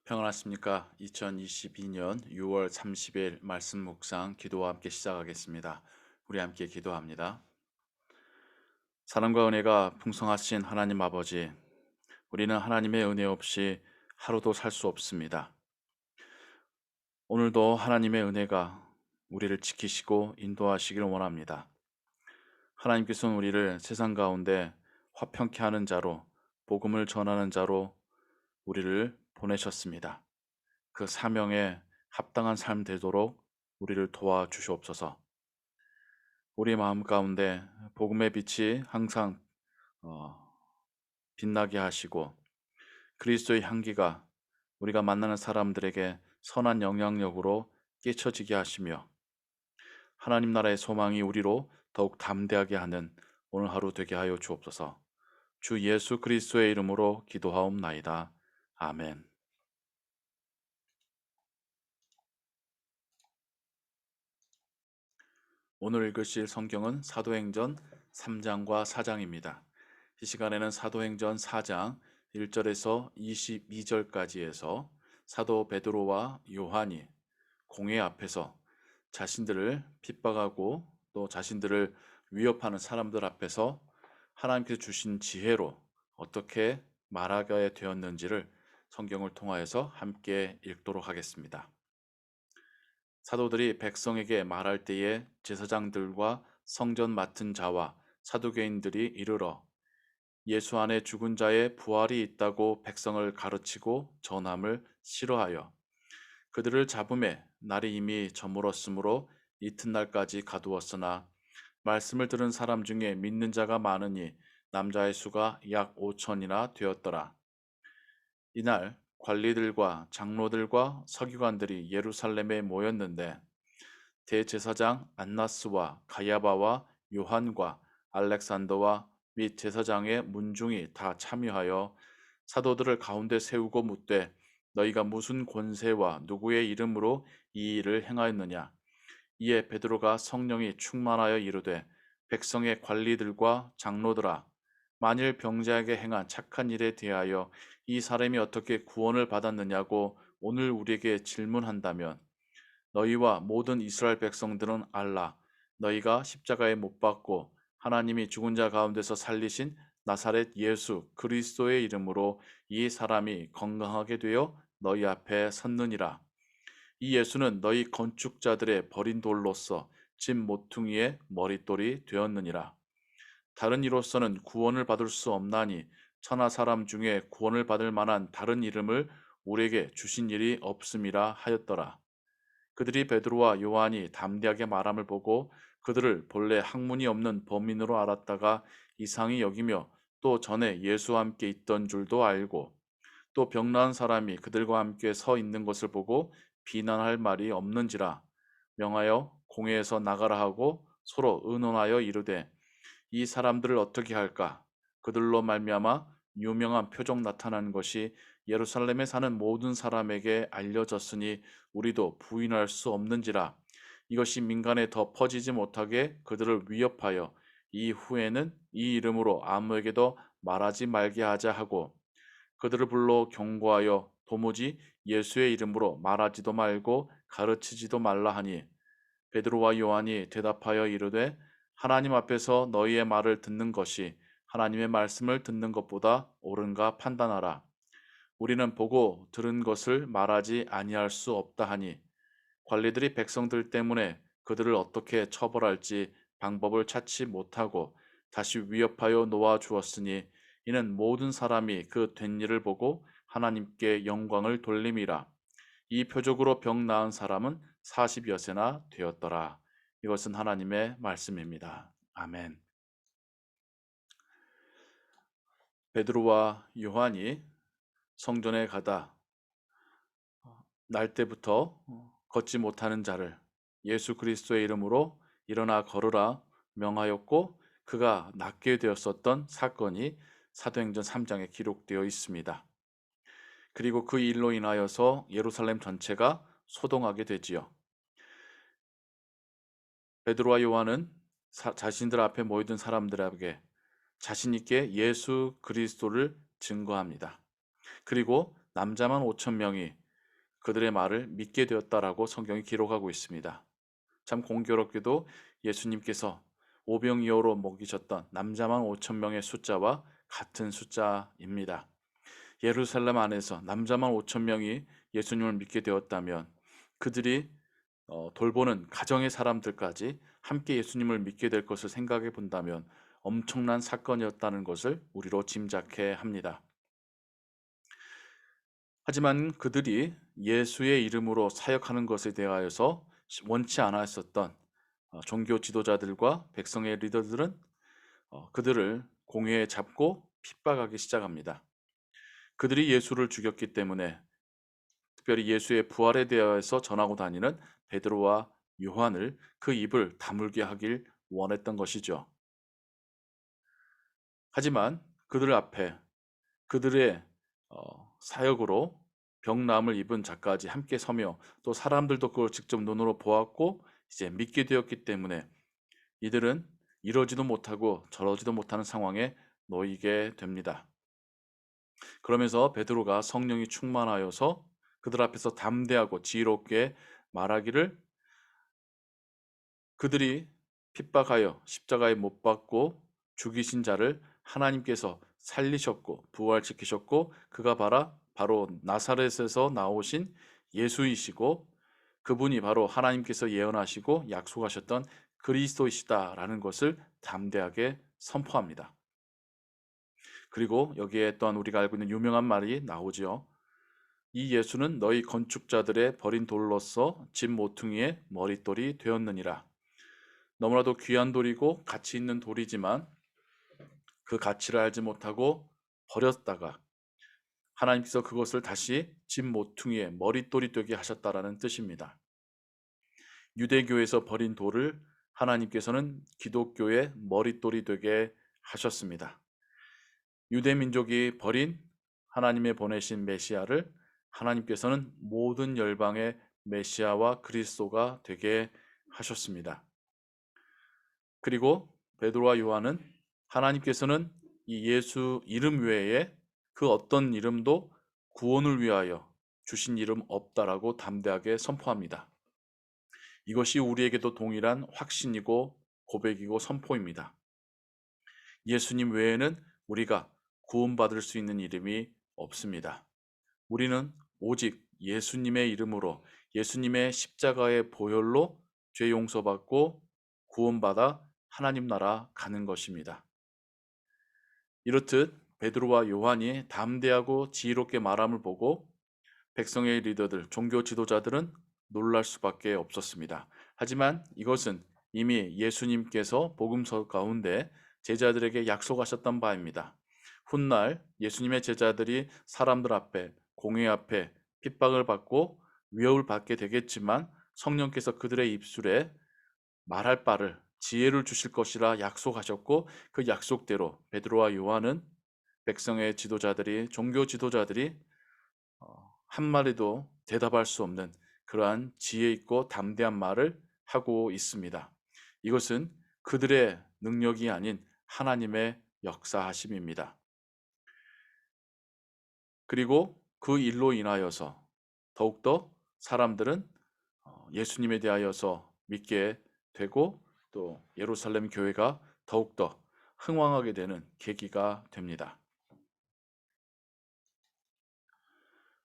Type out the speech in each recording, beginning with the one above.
평안하십니까? 2022년 6월 30일 말씀 묵상 기도와 함께 시작하겠습니다. 우리 함께 기도합니다. 사랑과 은혜가 풍성하신 하나님 아버지, 우리는 하나님의 은혜 없이 하루도 살 수 없습니다. 오늘도 하나님의 은혜가 우리를 지키시고 인도하시기를 원합니다. 하나님께서는 우리를 세상 가운데 화평케 하는 자로, 복음을 전하는 자로 우리를 보내셨습니다. 그 사명에 합당한 삶 되도록 우리를 도와주시옵소서. 우리 마음 가운데 복음의 빛이 항상 어, 빛나게 하시고 그리스도의 향기가 우리가 만나는 사람들에게 선한 영향력으로 끼쳐지게 하시며 하나님 나라의 소망이 우리로 더욱 담대하게 하는 오늘 하루 되게 하여 주옵소서. 주 예수 그리스도의 이름으로 기도하옵나이다. 아멘. 오늘 읽으실 성경은 사도행전 3장과 4장입니다. 이 시간에는 사도행전 4장 1절에서 22절까지에서 사도 베드로와 요한이 공회 앞에서 자신들을 핍박하고 또 자신들을 위협하는 사람들 앞에서 하나님께서 주신 지혜로 어떻게 말하게 되었는지를 성경을 통하여서 함께 읽도록 하겠습니다. 사도들이 백성에게 말할 때에 제사장들과 성전 맡은 자와 사두개인들이 이르러 예수 안에 죽은 자의 부활이 있다고 백성을 가르치고 전함을 싫어하여 그들을 잡음에 날이 이미 저물었으므로 이튿날까지 가두었으나 말씀을 들은 사람 중에 믿는 자가 많으니 남자의 수가 약 5천이나 되었더라. 이날 관리들과 장로들과 서기관들이 예루살렘에 모였는데 대제사장 안나스와 가야바와 요한과 알렉산더와 및 제사장의 문중이 다 참여하여 사도들을 가운데 세우고 묻되 너희가 무슨 권세와 누구의 이름으로 이 일을 행하였느냐. 이에 베드로가 성령이 충만하여 이르되 백성의 관리들과 장로들아 만일 병자에게 행한 착한 일에 대하여 이 사람이 어떻게 구원을 받았느냐고 오늘 우리에게 질문한다면 너희와 모든 이스라엘 백성들은 알라. 너희가 십자가에 못 박고 하나님이 죽은 자 가운데서 살리신 나사렛 예수 그리스도의 이름으로 이 사람이 건강하게 되어 너희 앞에 섰느니라. 이 예수는 너희 건축자들의 버린 돌로서 집 모퉁이의 머릿돌이 되었느니라. 다른 이로서는 구원을 받을 수 없나니 천하 사람 중에 구원을 받을 만한 다른 이름을 우리에게 주신 일이 없음이라 하였더라. 그들이 베드로와 요한이 담대하게 말함을 보고 그들을 본래 학문이 없는 범인으로 알았다가 이상히 여기며 또 전에 예수와 함께 있던 줄도 알고 또 병나은 사람이 그들과 함께 서 있는 것을 보고 비난할 말이 없는지라 명하여 공회에서 나가라 하고 서로 의논하여 이르되 이 사람들을 어떻게 할까? 그들로 말미암아 유명한 표적 나타난 것이 예루살렘에 사는 모든 사람에게 알려졌으니 우리도 부인할 수 없는지라. 이것이 민간에 더 퍼지지 못하게 그들을 위협하여 이후에는 이 이름으로 아무에게도 말하지 말게 하자 하고 그들을 불러 경고하여 도무지 예수의 이름으로 말하지도 말고 가르치지도 말라 하니 베드로와 요한이 대답하여 이르되 하나님 앞에서 너희의 말을 듣는 것이 하나님의 말씀을 듣는 것보다 옳은가 판단하라. 우리는 보고 들은 것을 말하지 아니할 수 없다 하니 관리들이 백성들 때문에 그들을 어떻게 처벌할지 방법을 찾지 못하고 다시 위협하여 놓아 주었으니 이는 모든 사람이 그 된 일을 보고 하나님께 영광을 돌림이라. 이 표적으로 병 나은 사람은 40여세나 되었더라. 이것은 하나님의 말씀입니다. 아멘. 베드로와 요한이 성전에 가다 날 때부터 걷지 못하는 자를 예수 그리스도의 이름으로 일어나 걸으라 명하였고 그가 낫게 되었었던 사건이 사도행전 3장에 기록되어 있습니다. 그리고 그 일로 인하여서 예루살렘 전체가 소동하게 되지요. 베드로와 요한은 자신들 앞에 모이던 사람들에게 자신 있게 예수 그리스도를 증거합니다. 그리고 남자만 5천 명이 그들의 말을 믿게 되었다라고 성경이 기록하고 있습니다. 참 공교롭게도 예수님께서 오병이어로 먹이셨던 남자만 5천 명의 숫자와 같은 숫자입니다. 예루살렘 안에서 남자만 5천 명이 예수님을 믿게 되었다면 그들이 돌보는 가정의 사람들까지 함께 예수님을 믿게 될 것을 생각해 본다면 엄청난 사건이었다는 것을 우리로 짐작해 합니다. 하지만 그들이 예수의 이름으로 사역하는 것에 대하여서 원치 않았었던 종교 지도자들과 백성의 리더들은 그들을 공회에 잡고 핍박하기 시작합니다. 그들이 예수를 죽였기 때문에 특별히 예수의 부활에 대하여서 전하고 다니는 베드로와 요한을 그 입을 다물게 하길 원했던 것이죠. 하지만 그들 앞에 그들의 사역으로 병남을 입은 자까지 함께 서며 또 사람들도 그걸 직접 눈으로 보았고 이제 믿게 되었기 때문에 이들은 이러지도 못하고 저러지도 못하는 상황에 놓이게 됩니다. 그러면서 베드로가 성령이 충만하여서 그들 앞에서 담대하고 지혜롭게 말하기를 그들이 핍박하여 십자가에 못 박고 죽이신 자를 하나님께서 살리셨고 부활시키셨고 그가 바로 나사렛에서 나오신 예수이시고 그분이 바로 하나님께서 예언하시고 약속하셨던 그리스도이시다라는 것을 담대하게 선포합니다. 그리고 여기에 또한 우리가 알고 있는 유명한 말이 나오지요. 이 예수는 너희 건축자들의 버린 돌로서 집 모퉁이의 머릿돌이 되었느니라. 너무나도 귀한 돌이고 가치 있는 돌이지만 그 가치를 알지 못하고 버렸다가 하나님께서 그것을 다시 집 모퉁이의 머릿돌이 되게 하셨다라는 뜻입니다. 유대교에서 버린 돌을 하나님께서는 기독교의 머릿돌이 되게 하셨습니다. 유대 민족이 버린 하나님의 보내신 메시아를 하나님께서는 모든 열방의 메시아와 그리스도가 되게 하셨습니다. 그리고 베드로와 요한은 하나님께서는 이 예수 이름 외에 그 어떤 이름도 구원을 위하여 주신 이름 없다라고 담대하게 선포합니다. 이것이 우리에게도 동일한 확신이고 고백이고 선포입니다. 예수님 외에는 우리가 구원받을 수 있는 이름이 없습니다. 우리는 오직 예수님의 이름으로 예수님의 십자가의 보혈로 죄 용서받고 구원받아 하나님 나라 가는 것입니다. 이렇듯 베드로와 요한이 담대하고 지혜롭게 말함을 보고 백성의 리더들, 종교 지도자들은 놀랄 수밖에 없었습니다. 하지만 이것은 이미 예수님께서 복음서 가운데 제자들에게 약속하셨던 바입니다. 훗날 예수님의 제자들이 사람들 앞에, 공회 앞에 핍박을 받고 위협을 받게 되겠지만 성령께서 그들의 입술에 말할 바를 지혜를 주실 것이라 약속하셨고 그 약속대로 베드로와 요한은 백성의 지도자들이 종교 지도자들이 한마디도 대답할 수 없는 그러한 지혜 있고 담대한 말을 하고 있습니다. 이것은 그들의 능력이 아닌 하나님의 역사하심입니다. 그리고 그 일로 인하여서 더욱더 사람들은 예수님에 대하여서 믿게 되고 또 예루살렘 교회가 더욱더 흥왕하게 되는 계기가 됩니다.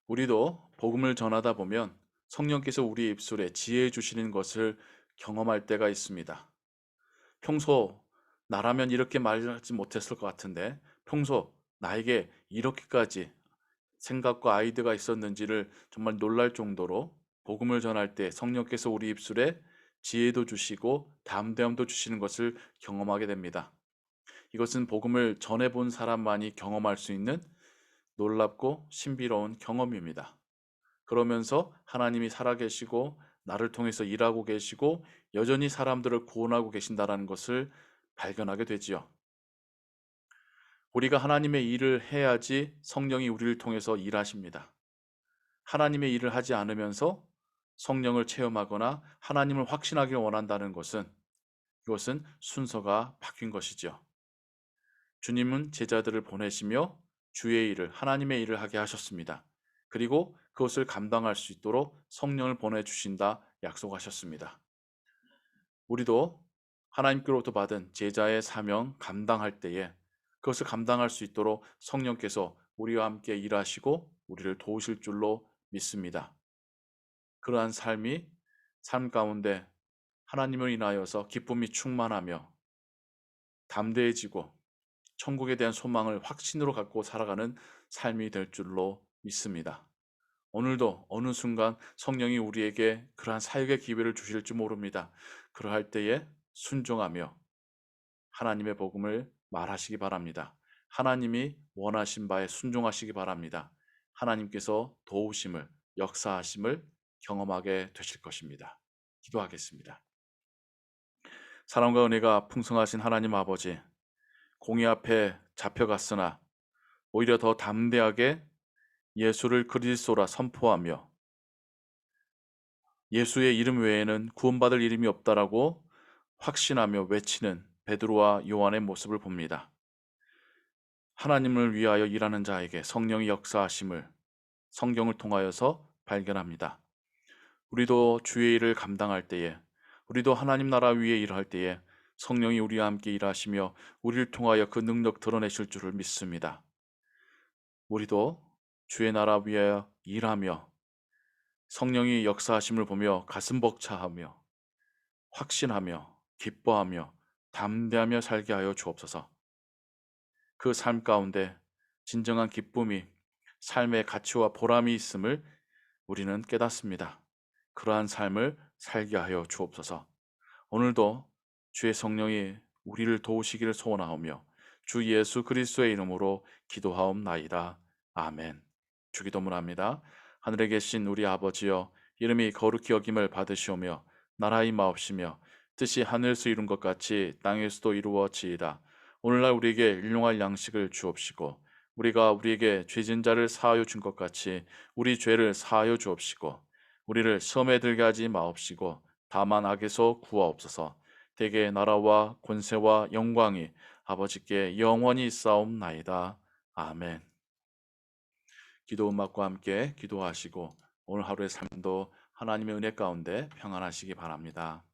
우리도 복음을 전하다 보면 성령께서 우리 입술에 지혜 주시는 것을 경험할 때가 있습니다. 평소 나라면 이렇게 말하지 못했을 것 같은데 평소 나에게 이렇게까지 생각과 아이디어가 있었는지를 정말 놀랄 정도로 복음을 전할 때 성령께서 우리 입술에 지혜도 주시고 담대함도 주시는 것을 경험하게 됩니다. 이것은 복음을 전해본 사람만이 경험할 수 있는 놀랍고 신비로운 경험입니다. 그러면서 하나님이 살아계시고 나를 통해서 일하고 계시고 여전히 사람들을 구원하고 계신다는 것을 발견하게 되지요. 우리가 하나님의 일을 해야지 성령이 우리를 통해서 일하십니다. 하나님의 일을 하지 않으면서 성령을 체험하거나 하나님을 확신하길 원한다는 것은 이것은 순서가 바뀐 것이죠. 주님은 제자들을 보내시며 주의 일을 하나님의 일을 하게 하셨습니다. 그리고 그것을 감당할 수 있도록 성령을 보내주신다 약속하셨습니다. 우리도 하나님께로부터 받은 제자의 사명 감당할 때에 그것을 감당할 수 있도록 성령께서 우리와 함께 일하시고 우리를 도우실 줄로 믿습니다. 그러한 삶 가운데 하나님을 인하여서 기쁨이 충만하며 담대해지고 천국에 대한 소망을 확신으로 갖고 살아가는 삶이 될 줄로 믿습니다. 오늘도 어느 순간 성령이 우리에게 그러한 사역의 기회를 주실 줄 모릅니다. 그러할 때에 순종하며 하나님의 복음을 말하시기 바랍니다. 하나님이 원하신 바에 순종하시기 바랍니다. 하나님께서 도우심을, 역사하심을 경험하게 되실 것입니다. 기도하겠습니다. 사랑과 은혜가 풍성하신 하나님 아버지, 공의 앞에 잡혀갔으나 오히려 더 담대하게 예수를 그리스도라 선포하며 예수의 이름 외에는 구원받을 이름이 없다라고 확신하며 외치는 베드로와 요한의 모습을 봅니다. 하나님을 위하여 일하는 자에게 성령의 역사하심을 성경을 통하여서 발견합니다. 우리도 주의 일을 감당할 때에, 우리도 하나님 나라 위에 일할 때에 성령이 우리와 함께 일하시며 우리를 통하여 그 능력 드러내실 줄을 믿습니다. 우리도 주의 나라 위하여 일하며 성령이 역사하심을 보며 가슴 벅차하며 확신하며 기뻐하며 담대하며 살게 하여 주옵소서. 그 삶 가운데 진정한 기쁨이 삶의 가치와 보람이 있음을 우리는 깨닫습니다. 그러한 삶을 살게 하여 주옵소서. 오늘도 주의 성령이 우리를 도우시기를 소원하오며 주 예수 그리스도의 이름으로 기도하옵나이다. 아멘. 주기도문합니다. 하늘에 계신 우리 아버지여, 이름이 거룩히 여김을 받으시오며 나라의 마옵시며 뜻이 하늘에서 이룬 것 같이 땅에서도 이루어지이다. 오늘날 우리에게 일용할 양식을 주옵시고 우리가 우리에게 죄진 자를 사하여 준 것 같이 우리 죄를 사하여 주옵시고 우리를 시험에 들게 하지 마옵시고 다만 악에서 구하옵소서. 대개 나라와 권세와 영광이 아버지께 영원히 있사옵나이다. 아멘. 기도 음악과 함께 기도하시고 오늘 하루의 삶도 하나님의 은혜 가운데 평안하시기 바랍니다.